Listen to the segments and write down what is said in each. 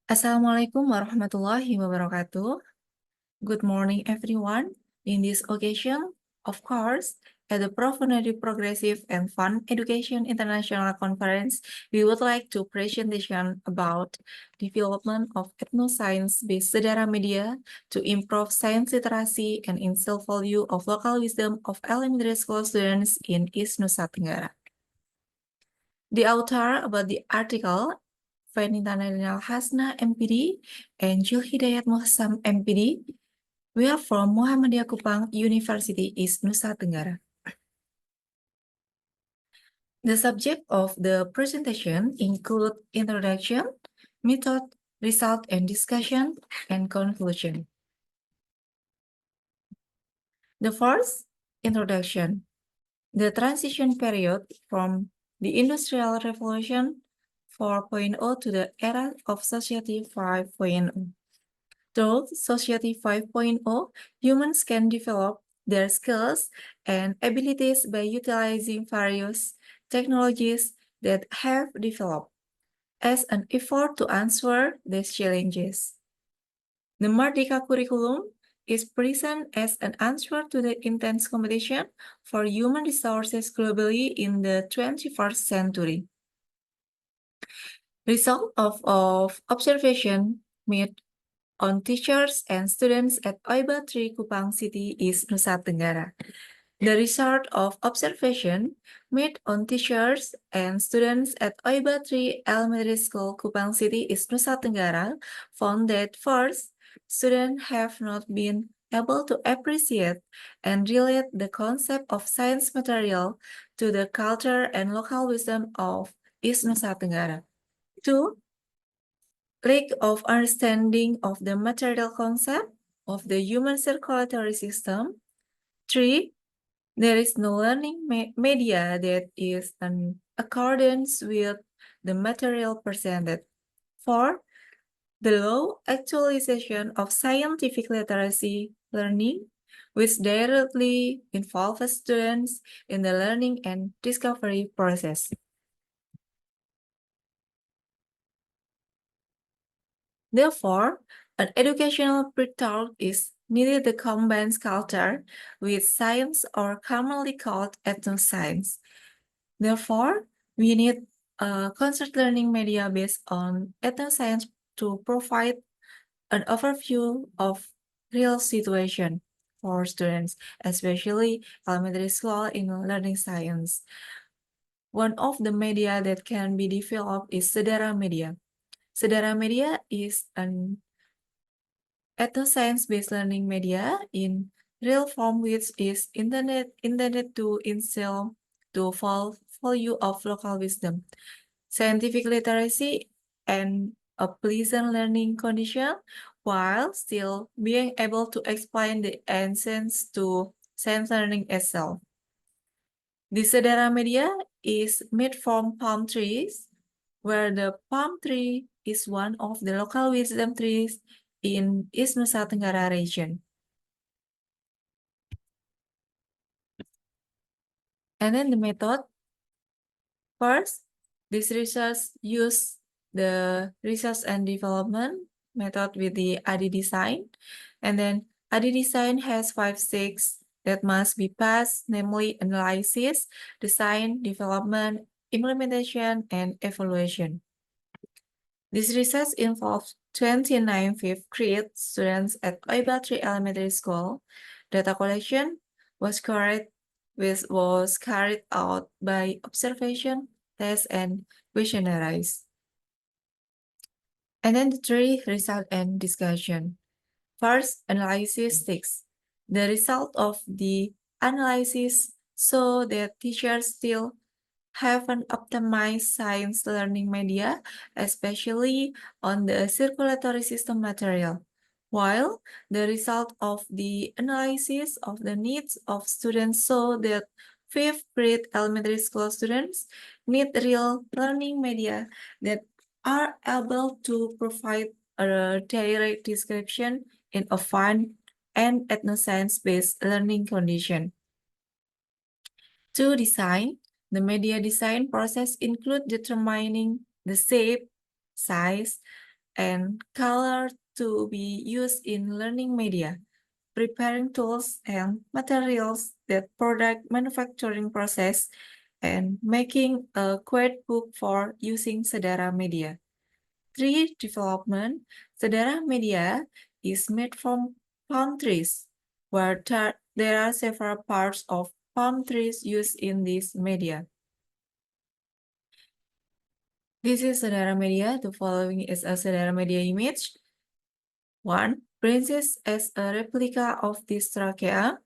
Assalamualaikum warahmatullahi wabarakatuh. Good morning, everyone. In this occasion, of course, at the Profoundly Progressive and Fun Education International Conference, we would like to presentation about development of ethnoscience-based Sedara media to improve science literacy and instill value of local wisdom of elementary school students in East Nusa Tenggara. The author about the article, Fenita Narinal Hasna, MPD, and Jul Hidayat Muhassam, MPD. We are from Muhammadiyah Kupang University, East Nusa Tenggara. The subject of the presentation include introduction, method, result and discussion, and conclusion. The first, introduction. The transition period from the Industrial Revolution 4.0 to the era of Society 5.0. Through Society 5.0, humans can develop their skills and abilities by utilizing various technologies that have developed as an effort to answer these challenges. The Merdeka curriculum is present as an answer to the intense competition for human resources globally in the 21st century. Result of observation made on teachers and students at Oiba 3 Kupang City, East Nusa Tenggara. The result of observation made on teachers and students at Oiba 3 Elementary School, Kupang City, East Nusa Tenggara found that first, students have not been able to appreciate and relate the concept of science material to the culture and local wisdom of East Nusa Tenggara. Two, lack of understanding of the material concept of the human circulatory system. Three, there is no learning media that is in accordance with the material presented. Four, the low actualization of scientific literacy learning, which directly involves students in the learning and discovery process. Therefore, an educational breakthrough is needed that combines culture with science, or commonly called ethnoscience. Therefore, we need a concert learning media based on ethnoscience to provide an overview of real situation for students, especially elementary school in learning science. One of the media that can be developed is Sedara media. Sedara media is an ethnoscience-based learning media in real form, which is intended to instill the value of local wisdom, scientific literacy, and a pleasant learning condition, while still being able to explain the essence to science learning itself. The Sedara media is made from palm trees, where the palm tree is one of the local wisdom trees in East Nusa Tenggara region. And then the method. First, this research use the research and development method with the ADI design. And then ADI design has 5 stages that must be passed, namely analysis, design, development, implementation, and evaluation. This research involves 29 fifth grade students at Oiba 3 Elementary School. Data collection was carried out by observation, test, and questionnaires. And then the three result and discussion. First, analysis 6. The result of the analysis show that teachers still have an optimized science learning media, especially on the circulatory system material, while the result of the analysis of the needs of students show that 5th grade elementary school students need real learning media that are able to provide a direct description in a fun and ethnoscience-based learning condition. To design, the media design process includes determining the shape, size, and color to be used in learning media, preparing tools and materials that product manufacturing process, and making a quiet book for using Sedara Media. 3. Development. Sedara Media is made from palm trees, where there are several parts of palm trees used in this media. This is Sedara Media. The following is a Sedara Media image. 1. Branches as a replica of this trachea.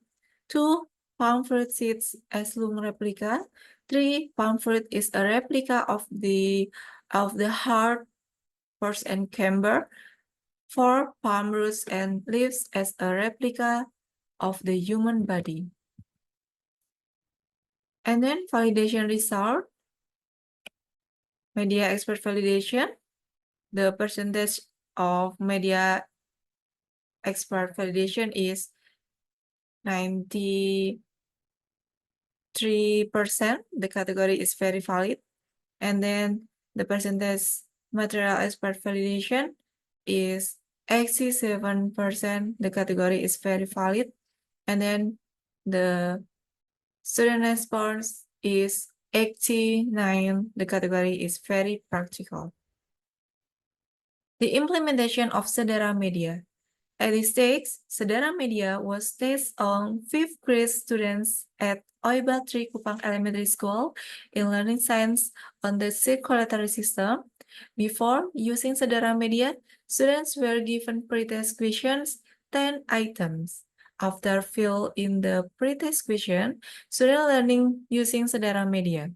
2. Palm fruit seeds as lung replica. 3. Palm fruit is a replica of the heart, purse, and camber. 4. Palm roots and leaves as a replica of the human body. And then validation result. Media expert validation. The percentage of media expert validation is 93%. The category is very valid. And then the percentage material expert validation is 87%. The category is very valid. And then the student response is 89. The category is very practical. The implementation of Sedara Media. At this stage, Sedara Media was tested on 5th grade students at Oiba 3 Kupang Elementary School in learning science on the circulatory system. Before using Sedara Media, students were given pretest questions, 10 items. After fill in the pretest question, student learning using Sedara Media.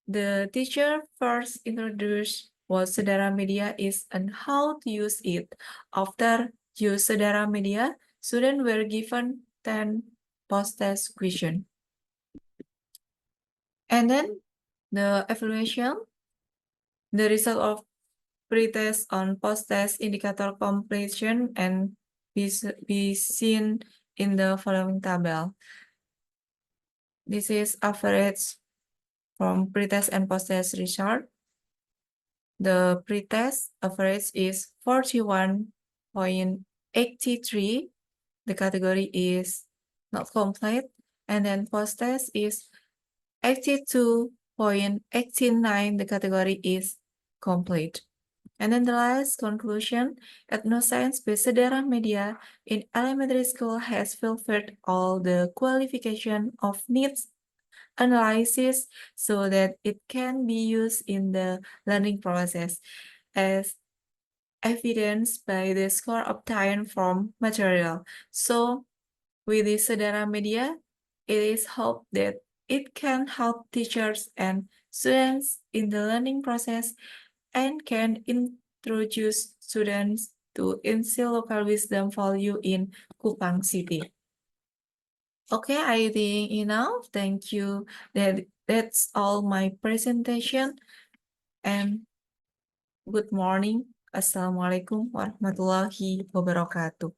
The teacher first introduced what Sedara Media is and how to use it. After use Sedara Media, students were given 10 post-test questions. And then the evaluation, the result of pre-test on post-test indicator completion and be seen in the following table. This is average from pre-test and post-test result. The pre-test average is 41.83. The category is not complete. And then post-test is 82.89. The category is complete. And then the last conclusion, Ethnoscience-based Sedara Media in elementary school has fulfilled all the qualification of needs analysis so that it can be used in the learning process as evidenced by the score obtained from material. So with the Sedara Media, it is hoped that it can help teachers and students in the learning process and can introduce students to instill local wisdom value in Kupang City. Okay, I think enough. Thank you. That's all my presentation. And good morning. Assalamualaikum warahmatullahi wabarakatuh.